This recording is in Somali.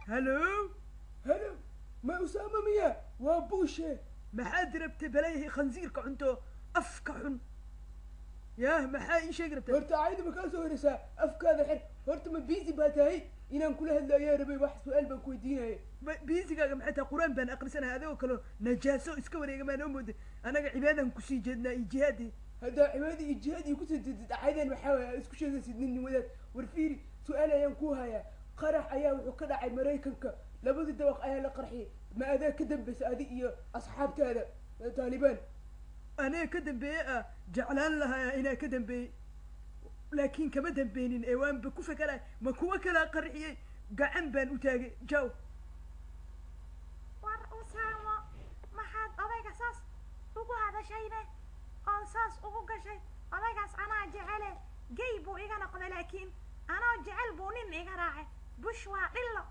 هلو هلا ما أسامة ميا وابوشه maxaad rabta balayahay khansiirka cunto afka xun yaah maxaa ii sheegi rabta horta caadi ma kaa soo horeysaa afkaada xir horta ma biisi baa tahay inaan kula hadlo ayaa rabay wax su-aal baan ku weydiinaya biisigaaga maxay tahay qur-aan baan aqrisanahay adigoo kaleo najaaso iska wareega maa noo mooda anaga cibaadaan kusii jeednaa iyo jihaadii haddaa cibaadii iyo jihaad iyo kusoo jeedid caydaan waxaa waaya isku sheegaysid nin wadaad war fiiri su-aal ayaan ku hayaa qarax ayaa wuxuu ka dhacay maraykanka labadii dabaq ayaa la qarxiyay ma adaa ka dambaysa adi iyo asxaabtaada taalibaan aniga ka dambeeye ah jeclaan lahaa inaa ka dambeeyey laakiin kama dambeynin ee waanba ku fakerahay ma kuwa kalaa qarxiyey gacan baan u taagay jaw war usaamo maxaad odayga saas ugu hadashayne oo saas ugu gashay odaygaas anaa jecele gey buu iga noqday laakiin anoo jecel buu nin iga raacay bush waa dhillo